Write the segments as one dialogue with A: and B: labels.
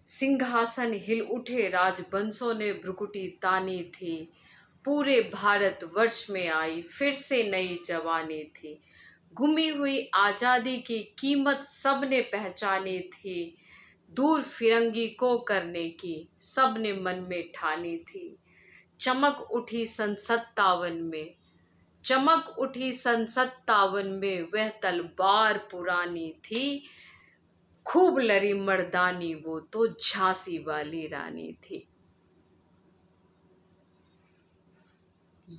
A: सिंहासन हिल उठे राजवंशों ने भ्रुकुटी तानी थी। पूरे भारत वर्ष में आई फिर से नई जवानी थी। गुमी हुई आजादी की कीमत सबने पहचानी थी। दूर फिरंगी को करने की सबने मन में ठानी थी। चमक उठी सन 57 में, चमक उठी सन 57 में, वह तलवार पुरानी थी। खूब लड़ी मर्दानी वो तो झांसी वाली रानी थी।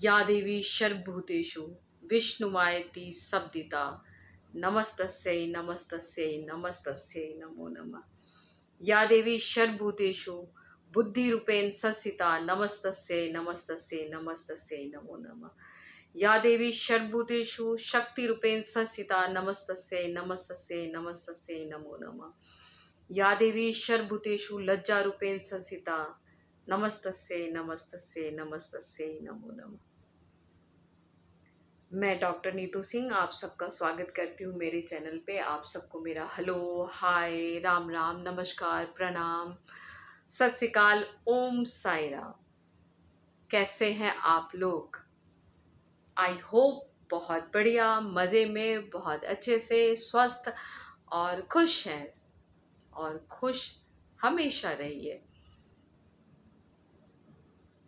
A: या देवी सर्वभूतेषु विष्णुमायति शब्दिता, नमस्तस्यै नमस्तस्यै नमस्तस्यै नमो नमः। या देवी सर्वभूतेषु बुद्धिरूपेण संस्थिता, नमस्तस्यै नमस्तस्यै नमस्तस्यै नमो नमः। या देवी सर्वभूतेषु शक्तिरूपेण संस्थिता, नमस्तस्यै नमस्तस्यै नमस्तस्यै नमो नमः। या देवी सर्वभूतेषु लज्जारूपेण संस्थिता, नमस्तस्यै नमस्तस्यै नमस्तस्यै नमो नमः। मैं डॉक्टर नीतू सिंह आप सबका स्वागत करती हूँ मेरे चैनल पे। आप सबको मेरा हेलो, हाय, राम राम, नमस्कार, प्रणाम, सत श्री अकाल, ओम साई राम। कैसे हैं आप लोग? आई होप बहुत बढ़िया, मज़े में, बहुत अच्छे से, स्वस्थ और खुश हैं, और खुश हमेशा रहिए।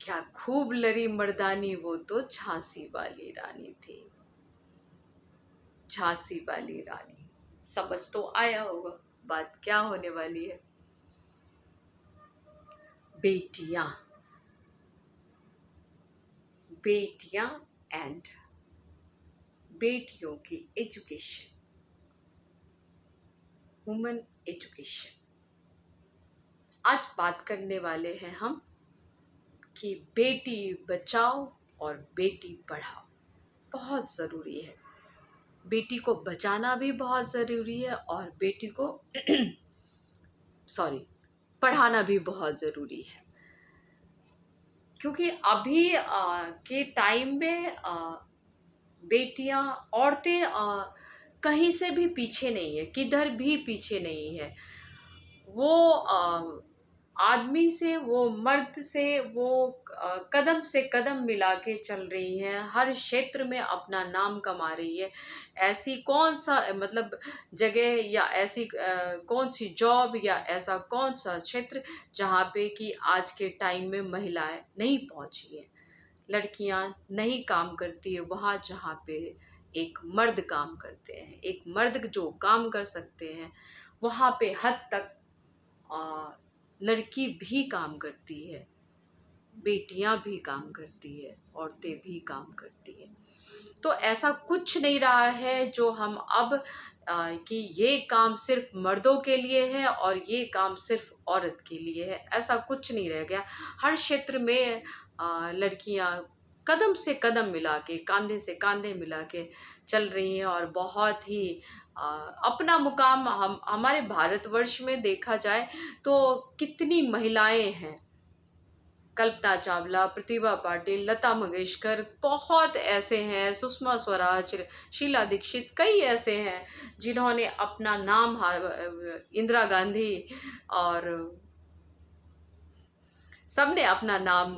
A: क्या खूब लड़ी मर्दानी वो तो झांसी वाली रानी थी। झांसी वाली रानी, समझ तो आया होगा बात क्या होने वाली है। बेटियां, बेटियां एंड बेटियों की एजुकेशन, वुमेन एजुकेशन। आज बात करने वाले हैं हम कि बेटी बचाओ और बेटी पढ़ाओ बहुत ज़रूरी है। बेटी को बचाना भी बहुत ज़रूरी है और बेटी को पढ़ाना भी बहुत ज़रूरी है। क्योंकि अभी के टाइम में बेटियां, औरतें कहीं से भी पीछे नहीं है, किधर भी पीछे नहीं है। वो आदमी से, वो मर्द से, वो कदम से कदम मिला के चल रही है, हर क्षेत्र में अपना नाम कमा रही है। ऐसी कौन सा मतलब जगह या ऐसी कौन सी जॉब या ऐसा कौन सा क्षेत्र जहाँ पे कि आज के टाइम में महिलाएं नहीं पहुँची है, लड़कियां नहीं काम करती है वहाँ जहाँ पे एक मर्द काम करते हैं। एक मर्द जो काम कर सकते हैं वहाँ पे हद तक लड़की भी काम करती है, बेटियां भी काम करती है, औरतें भी काम करती है। तो ऐसा कुछ नहीं रहा है जो हम अब कि ये काम सिर्फ मर्दों के लिए है और ये काम सिर्फ औरत के लिए है, ऐसा कुछ नहीं रह गया। हर क्षेत्र में लड़कियां कदम से कदम मिला के, कांधे से कांधे मिला के चल रही हैं और बहुत ही अपना मुकाम हम हमारे भारतवर्ष में देखा जाए तो कितनी महिलाएं हैं। कल्पना चावला, प्रतिभा पाटिल, लता मंगेशकर, बहुत ऐसे हैं, सुषमा स्वराज, शीला दीक्षित, कई ऐसे हैं जिन्होंने अपना नाम, इंदिरा गांधी, और सबने अपना नाम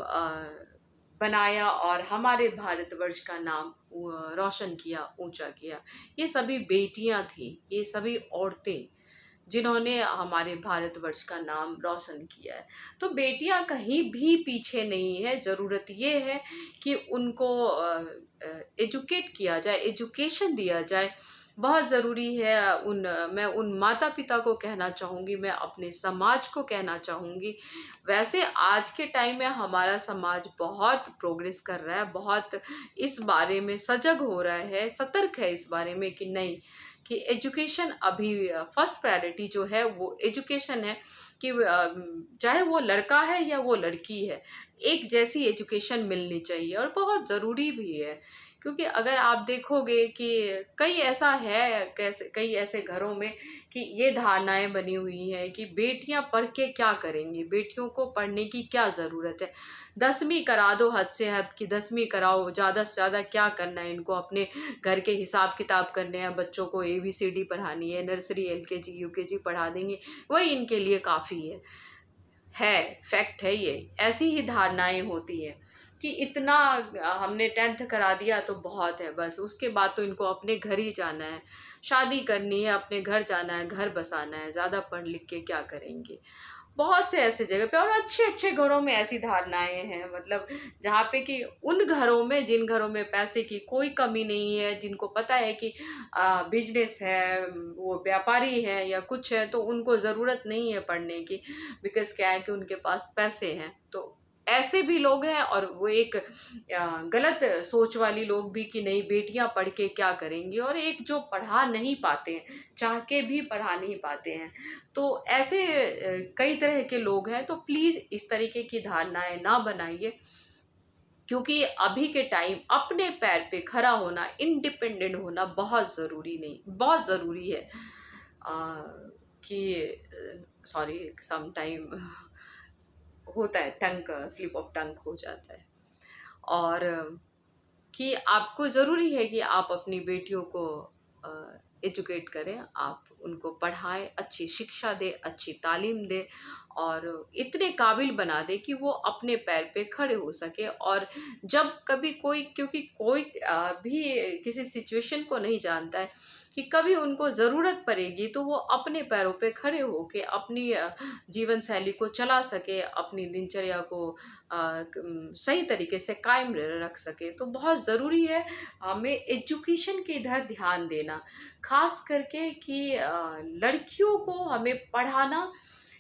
A: बनाया और हमारे भारतवर्ष का नाम रोशन किया, ऊंचा किया। ये सभी बेटियां थी, ये सभी औरतें जिन्होंने हमारे भारतवर्ष का नाम रोशन किया है। तो बेटियां कहीं भी पीछे नहीं है। ज़रूरत ये है कि उनको एजुकेट किया जाए, एजुकेशन दिया जाए, बहुत ज़रूरी है। मैं उन माता पिता को कहना चाहूँगी, मैं अपने समाज को कहना चाहूँगी। वैसे आज के टाइम में हमारा समाज बहुत प्रोग्रेस कर रहा है, बहुत इस बारे में सजग हो रहा है, सतर्क है इस बारे में कि नहीं, कि एजुकेशन अभी फर्स्ट प्रायोरिटी जो है वो एजुकेशन है। कि चाहे वो लड़का है या वो लड़की है, एक जैसी एजुकेशन मिलनी चाहिए और बहुत ज़रूरी भी है। क्योंकि अगर आप देखोगे कि कई ऐसा है, कैसे कई ऐसे घरों में कि ये धारणाएँ बनी हुई हैं कि बेटियाँ पढ़ के क्या करेंगी? बेटियों को पढ़ने की क्या ज़रूरत है? 10वीं करा दो हद से हद की 10वीं कराओ, ज़्यादा से ज़्यादा क्या करना है इनको? अपने घर के हिसाब-किताब करने हैं, बच्चों को एबीसीडी पढ़ानी है, नर्सरी, एलकेजी, यूकेजी पढ़ा देंगे, वही इनके लिए काफ़ी फैक्ट है ये। ऐसी ही धारणाएँ होती हैं कि इतना हमने 10th करा दिया तो बहुत है बस, उसके बाद तो इनको अपने घर ही जाना है, शादी करनी है, अपने घर जाना है, घर बसाना है, ज़्यादा पढ़ लिख के क्या करेंगे? बहुत से ऐसे जगह पे और अच्छे-अच्छे घरों में ऐसी धारणाएँ हैं, मतलब जहाँ पे कि उन घरों में, जिन घरों में पैसे की कोई कमी नहीं है, जिनको पता है कि बिज़नेस है, वो व्यापारी है या कुछ है, तो उनको ज़रूरत नहीं है पढ़ने की, बिकॉज़ क्या है कि उनके पास पैसे हैं। तो ऐसे भी लोग हैं और वो एक गलत सोच वाली लोग भी कि नहीं, बेटियाँ पढ़ के क्या करेंगी, और एक जो पढ़ा नहीं पाते हैं, चाह के भी पढ़ा नहीं पाते हैं। तो ऐसे कई तरह के लोग हैं, तो प्लीज़ इस तरीके की धारणाएँ ना बनाइए, क्योंकि अभी के टाइम अपने पैर पे खड़ा होना, इंडिपेंडेंट होना बहुत ज़रूरी है। कि सॉरी, सम टाइम होता है, टंग स्लिप ऑफ टंग हो जाता है। और कि आपको ज़रूरी है कि आप अपनी बेटियों को एजुकेट करें, आप उनको पढ़ाएँ, अच्छी शिक्षा दें, अच्छी तालीम दें और इतने काबिल बना दें कि वो अपने पैर पे खड़े हो सकें। और जब कभी कोई, क्योंकि कोई भी किसी सिचुएशन को नहीं जानता है कि कभी उनको ज़रूरत पड़ेगी, तो वो अपने पैरों पे खड़े होके अपनी जीवन शैली को चला सके, अपनी दिनचर्या को सही तरीके से कायम रख सके। तो बहुत ज़रूरी है हमें एजुकेशन के इधर ध्यान देना, ख़ास करके कि लड़कियों को हमें पढ़ाना,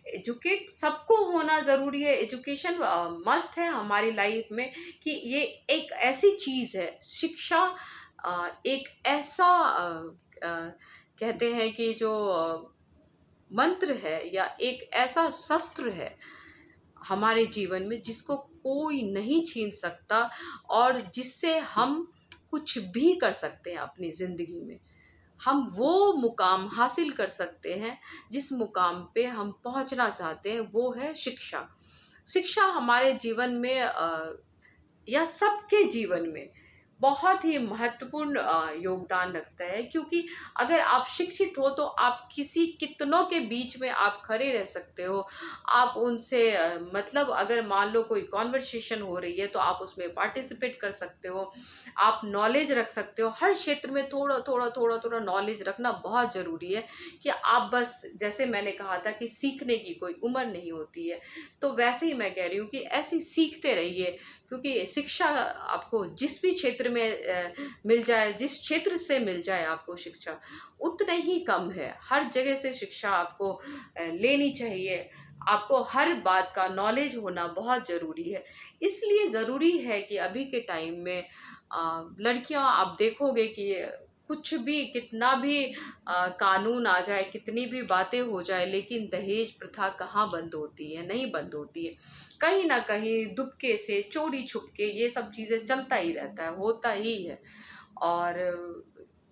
A: एजुकेट सबको होना ज़रूरी है। एजुकेशन मस्ट है हमारी लाइफ में, कि ये एक ऐसी चीज़ है, शिक्षा एक ऐसा कहते हैं कि जो मंत्र है या एक ऐसा शस्त्र है हमारे जीवन में, जिसको कोई नहीं छीन सकता और जिससे हम कुछ भी कर सकते हैं अपनी ज़िंदगी में। हम वो मुकाम हासिल कर सकते हैं जिस मुकाम पे हम पहुंचना चाहते हैं, वो है शिक्षा। शिक्षा हमारे जीवन में या सबके जीवन में बहुत ही महत्वपूर्ण योगदान रखता है, क्योंकि अगर आप शिक्षित हो तो आप किसी कितनों के बीच में आप खड़े रह सकते हो। आप उनसे मतलब अगर मान लो कोई कॉन्वर्सेशन हो रही है तो आप उसमें पार्टिसिपेट कर सकते हो। आप नॉलेज रख सकते हो, हर क्षेत्र में थोड़ा नॉलेज रखना बहुत ज़रूरी है। कि आप बस, जैसे मैंने कहा था कि सीखने की कोई उम्र नहीं होती है, तो वैसे ही मैं कह रही हूँ कि ऐसे ही सीखते रहिए, क्योंकि शिक्षा आपको जिस भी क्षेत्र में मिल जाए, जिस क्षेत्र से मिल जाए आपको शिक्षा, उतना ही कम है। हर जगह से शिक्षा आपको लेनी चाहिए। आपको हर बात का नॉलेज होना बहुत ज़रूरी है। इसलिए ज़रूरी है कि अभी के टाइम में लड़कियाँ, आप देखोगे कि कुछ भी, कितना भी कानून आ जाए, कितनी भी बातें हो जाए, लेकिन दहेज प्रथा कहाँ बंद होती है? नहीं बंद होती है। कहीं न कहीं दुबके से, चोरी छुपके ये सब चीज़ें चलता ही रहता है, होता ही है। और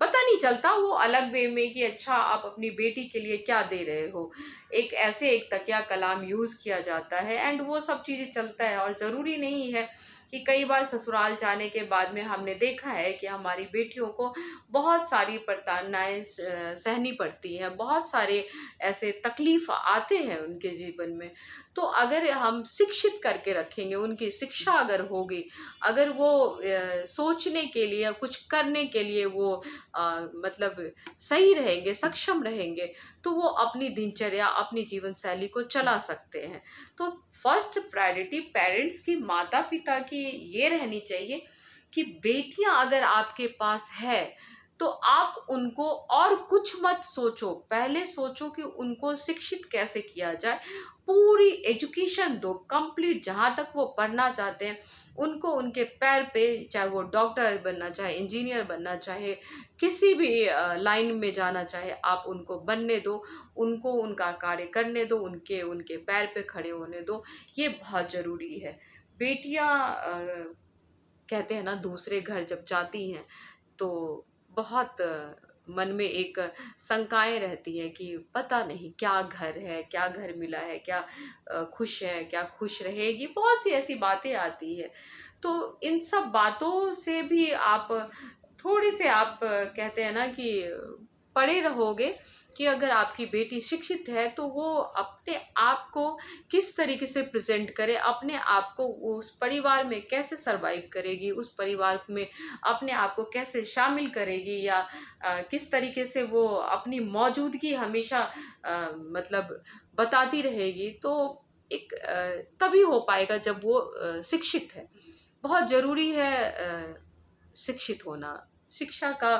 A: पता नहीं चलता वो अलग वे में कि अच्छा आप अपनी बेटी के लिए क्या दे रहे हो। एक तकिया कलाम यूज़ किया जाता है एंड वो सब चीज़ें चलता है। और ज़रूरी नहीं है कि कई बार ससुराल जाने के बाद में हमने देखा है कि हमारी बेटियों को बहुत सारी प्रताड़नाएँ सहनी पड़ती हैं, बहुत सारे ऐसे तकलीफ़ आते हैं उनके जीवन में। तो अगर हम शिक्षित करके रखेंगे, उनकी शिक्षा अगर होगी, अगर वो सोचने के लिए, कुछ करने के लिए वो मतलब सही रहेंगे, सक्षम रहेंगे, तो वो अपनी दिनचर्या, अपनी जीवन शैली को चला सकते हैं। तो फर्स्ट प्रायोरिटी पेरेंट्स की, माता-पिता की ये रहनी चाहिए कि बेटियाँ अगर आपके पास है, तो आप उनको और कुछ मत सोचो, पहले सोचो कि उनको शिक्षित कैसे किया जाए। पूरी एजुकेशन दो, कंप्लीट, जहाँ तक वो पढ़ना चाहते हैं, उनको उनके पैर पे, चाहे वो डॉक्टर बनना चाहे, इंजीनियर बनना चाहे, किसी भी लाइन में जाना चाहे, आप उनको बनने दो, उनको उनका कार्य करने दो, उनके उनके पैर पे खड़े होने दो। ये बहुत ज़रूरी है। बेटियाँ कहते हैं ना, दूसरे घर जब जाती हैं तो बहुत मन में एक शंकाएँ रहती हैं कि पता नहीं क्या घर है, क्या घर मिला है, क्या खुश है, क्या खुश रहेगी, बहुत सी ऐसी बातें आती हैं। तो इन सब बातों से भी आप थोड़े-से आप कहते हैं ना कि परे रहोगे कि अगर आपकी बेटी शिक्षित है तो वो अपने आप को किस तरीके से प्रेज़ेंट करे, अपने आप को उस परिवार में कैसे सर्वाइव करेगी, उस परिवार में अपने आप को कैसे शामिल करेगी, या किस तरीके से वो अपनी मौजूदगी हमेशा मतलब बताती रहेगी। तो एक तभी हो पाएगा जब वो शिक्षित है। बहुत ज़रूरी है शिक्षित होना, शिक्षा का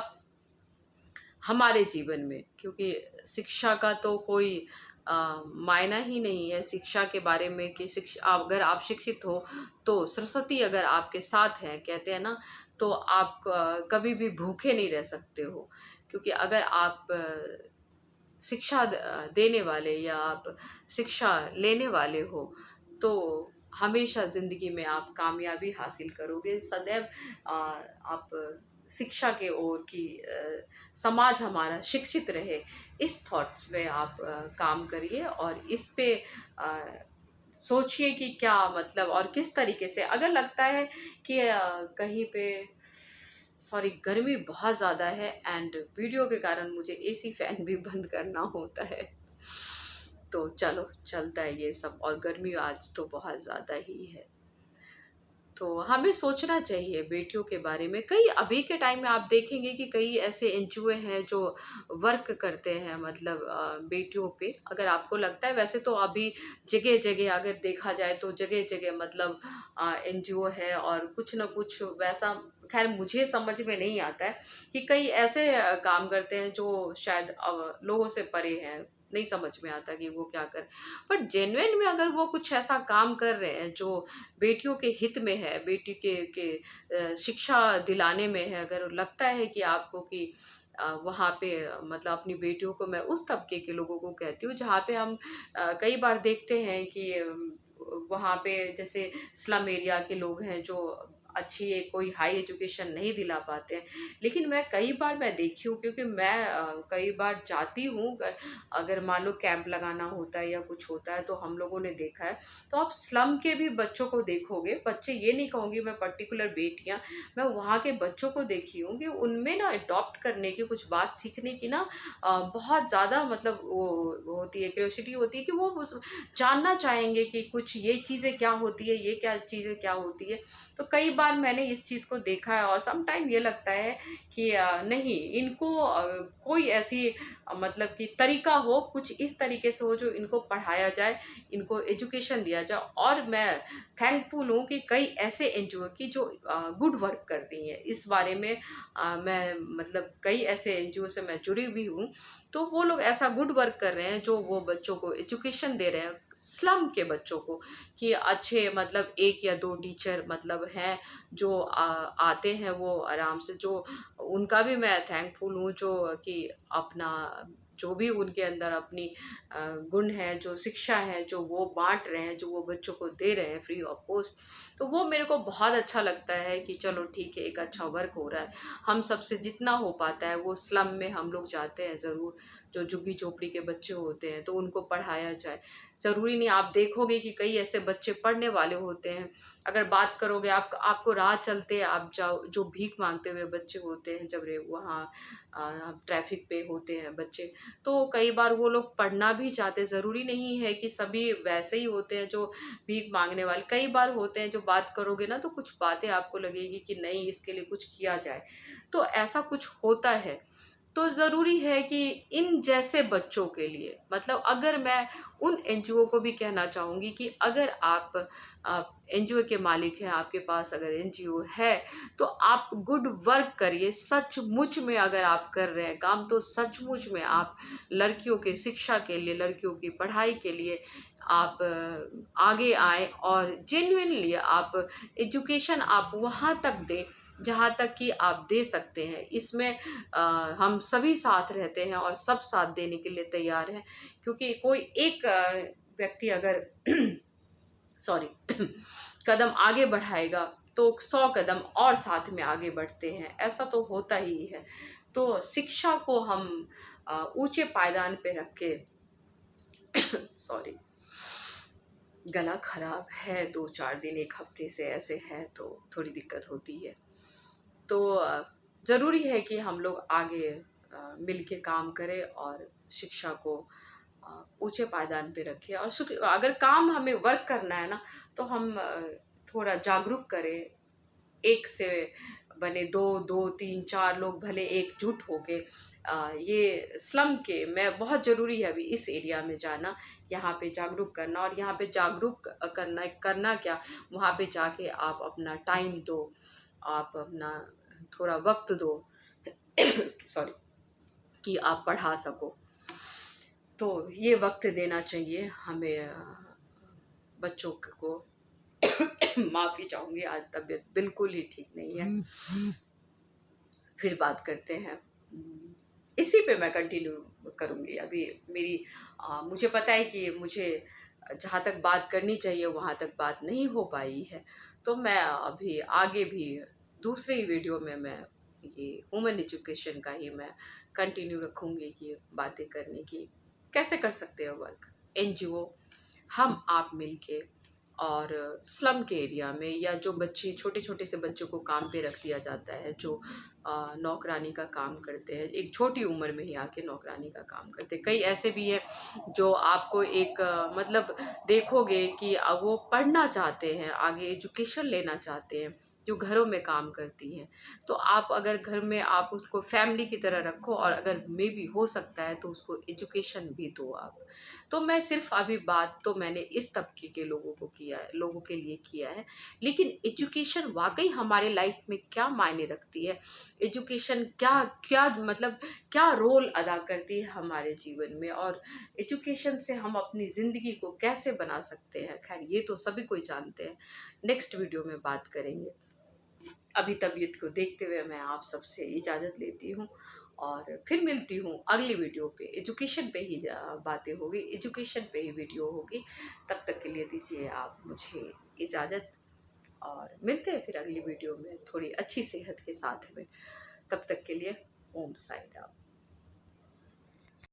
A: हमारे जीवन में, क्योंकि शिक्षा का तो कोई मायना ही नहीं है शिक्षा के बारे में कि अगर आप शिक्षित हो तो सरस्वती अगर आपके साथ हैं, कहते हैं ना, तो आप कभी भी भूखे नहीं रह सकते हो, क्योंकि अगर आप शिक्षा देने वाले या आप शिक्षा लेने वाले हो तो हमेशा ज़िंदगी में आप कामयाबी हासिल करोगे। सदैव आप शिक्षा के ओर कि समाज हमारा शिक्षित रहे, इस थॉट्स में आप काम करिए और इस पे सोचिए कि क्या मतलब और किस तरीके से अगर लगता है कि कहीं पे सॉरी गर्मी बहुत ज़्यादा है एंड वीडियो के कारण मुझे एसी फैन भी बंद करना होता है। तो चलो चलता है ये सब, और गर्मी आज तो बहुत ज़्यादा ही है। तो हमें सोचना चाहिए बेटियों के बारे में। कई अभी के टाइम में आप देखेंगे कि कई ऐसे एनजीओ हैं जो वर्क करते हैं, मतलब बेटियों पे। अगर आपको लगता है, वैसे तो अभी जगह-जगह अगर देखा जाए तो जगह-जगह मतलब एनजीओ है और कुछ न कुछ वैसा, ख़ैर मुझे समझ में नहीं आता है कि कई ऐसे काम करते हैं जो शायद लोगों से परे हैं। नहीं समझ में आता कि वो क्या कर, बट जेन्युइन में अगर वो कुछ ऐसा काम कर रहे हैं जो बेटियों के हित में है, बेटी के शिक्षा दिलाने में है, अगर लगता है कि आपको कि वहाँ पे मतलब अपनी बेटियों को, मैं उस तबके के लोगों को कहती हूँ जहाँ पे हम कई बार देखते हैं कि वहाँ पे जैसे स्लम एरिया के लोग हैं जो अच्छी कोई हाई एजुकेशन नहीं दिला पाते हैं। लेकिन मैं देखी हूँ, क्योंकि मैं कई बार जाती हूँ, अगर मान लो कैंप लगाना होता है या कुछ होता है तो हम लोगों ने देखा है। तो आप स्लम के भी बच्चों को देखोगे, बच्चे ये नहीं कहूँगी मैं पर्टिकुलर बेटियाँ, मैं वहाँ के बच्चों को देखी हूँ कि उनमें ना अडॉप्ट करने की, कुछ बात सीखने की ना बहुत ज़्यादा मतलब वो होती है, क्यूरियोसिटी होती है कि वो उस जानना चाहेंगे कि कुछ ये चीज़ें क्या होती है, ये क्या चीज़ें क्या होती है। तो कई बार मैंने इस चीज़ को देखा है और सम टाइम ये लगता है कि नहीं इनको कोई ऐसी मतलब कि तरीका हो, कुछ इस तरीके से हो जो इनको पढ़ाया जाए, इनको एजुकेशन दिया जाए। और मैं थैंकफुल हूँ कि कई ऐसे एनजीओ की जो गुड वर्क कर रही हैं इस बारे में। मैं मतलब कई ऐसे एनजीओ से मैं जुड़ी भी हूँ, तो वो लोग ऐसा गुड वर्क कर रहे हैं जो वो बच्चों को एजुकेशन दे रहे हैं, स्लम के बच्चों को, कि अच्छे मतलब 1 या 2 टीचर मतलब हैं जो आते हैं वो आराम से, जो उनका भी मैं थैंकफुल हूँ जो कि अपना जो भी उनके अंदर अपनी गुण है, जो शिक्षा है, जो वो बाँट रहे हैं, जो वो बच्चों को दे रहे हैं फ्री ऑफ कॉस्ट। तो वो मेरे को बहुत अच्छा लगता है कि चलो ठीक है, एक अच्छा वर्क हो रहा है। हम सबसे जितना हो पाता है वो स्लम में हम लोग जाते हैं ज़रूर, जो झुग्गी-झोपड़ी के बच्चे होते हैं तो उनको पढ़ाया जाए। ज़रूरी नहीं, आप देखोगे कि कई ऐसे बच्चे पढ़ने वाले होते हैं, अगर बात करोगे आपको राह चलते आप जाओ, जो भीख माँगते हुए बच्चे होते हैं जब रे वहाँ ट्रैफ़िक पे होते हैं बच्चे, तो कई बार वो लोग पढ़ना भी चाहते, ज़रूरी नहीं है कि सभी वैसे ही होते हैं जो भीख माँगने वाले, कई बार होते हैं जो बात करोगे ना तो कुछ बातें आपको लगेगी कि नहीं इसके लिए कुछ किया जाए। तो ऐसा कुछ होता है। तो ज़रूरी है कि इन जैसे बच्चों के लिए, मतलब अगर मैं उन एनजीओ को भी कहना चाहूँगी कि अगर आप एनजीओ के मालिक हैं, आपके पास अगर एनजीओ है, तो आप गुड वर्क करिए। सचमुच में अगर आप कर रहे हैं काम, तो सचमुच में आप लड़कियों के शिक्षा के लिए, लड़कियों की पढ़ाई के लिए आप आगे आएँ और जेन्युइनली आप एजुकेशन आप वहाँ तक दें, जहाँ तक कि आप दे सकते हैं। इसमें हम सभी साथ रहते हैं और सब साथ देने के लिए तैयार हैं, क्योंकि कोई एक व्यक्ति अगर सॉरी कदम आगे बढ़ाएगा तो 100 कदम और साथ में आगे बढ़ते हैं, ऐसा तो होता ही है। तो शिक्षा को हम ऊँचे पायदान पे रख के सॉरी, गला खराब है 2-4 दिन, 1 हफ्ते से ऐसे है तो थोड़ी दिक्कत होती है। तो ज़रूरी है कि हम लोग आगे मिल के काम करें और शिक्षा को ऊँचे पायदान पे रखें, और अगर काम हमें वर्क करना है ना, तो हम थोड़ा जागरूक करें। एक से बने 2, 2, 3, 4 लोग भले एकजुट होके ये स्लम के में बहुत ज़रूरी है अभी इस एरिया में जाना, यहाँ पे जागरूक करना, और यहाँ पे जागरूक करना करना क्या, वहाँ पे जाके आप अपना टाइम दो, आप अपना थोड़ा वक़्त दो सॉरी, कि आप पढ़ा सको। तो ये वक़्त देना चाहिए हमें बच्चों को। माफ़ी चाहूँगी, आज तबीयत बिल्कुल ही ठीक नहीं है। फिर बात करते हैं। इसी पे मैं कंटिन्यू करूँगी अभी। मेरी मुझे पता है कि मुझे जहाँ तक बात करनी चाहिए वहाँ तक बात नहीं हो पाई है। तो मैं अभी आगे भी दूसरे वीडियो में मैं ये वुमेन एजुकेशन का ही मैं कंटिन्यू रखूँगी कि बातें करने की। कैसे कर सकते हैं वर्क? एनजीओ, हम आप मिलके, और स्लम के एरिया में, या जो बच्चे छोटे-छोटे से बच्चों को काम पे रख दिया जाता है, जो नौकरानी का काम करते हैं, एक छोटी उम्र में ही आके नौकरानी का काम करते हैं। कई ऐसे भी हैं जो आपको एक मतलब देखोगे कि वो पढ़ना चाहते हैं, आगे एजुकेशन लेना चाहते हैं, जो घरों में काम करती हैं। तो आप अगर घर में आप उसको फैमिली की तरह रखो, और अगर मेबी हो सकता है तो उसको एजुकेशन भी दो आप। तो मैं सिर्फ़ अभी बात तो मैंने इस तबके के लोगों को किया है, लोगों के लिए किया है। लेकिन एजुकेशन वाक़ई हमारे लाइफ़ में क्या मायने रखती है? एजुकेशन क्या क्या मतलब क्या रोल अदा करती है हमारे जीवन में, और एजुकेशन से हम अपनी ज़िंदगी को कैसे बना सकते हैं? ख़ैर ये तो सभी कोई जानते हैं। नेक्स्ट वीडियो में बात करेंगे। अभी तबीयत को देखते हुए मैं आप सबसे इजाज़त लेती हूँ, और फिर मिलती हूँ अगली वीडियो पे। एजुकेशन पे ही बातें होगी, एजुकेशन पे ही वीडियो होगी। तब तक के लिए दीजिए आप मुझे इजाज़त, और मिलते हैं फिर अगली वीडियो में थोड़ी अच्छी सेहत के साथ में। तब तक के लिए ओम साई राम।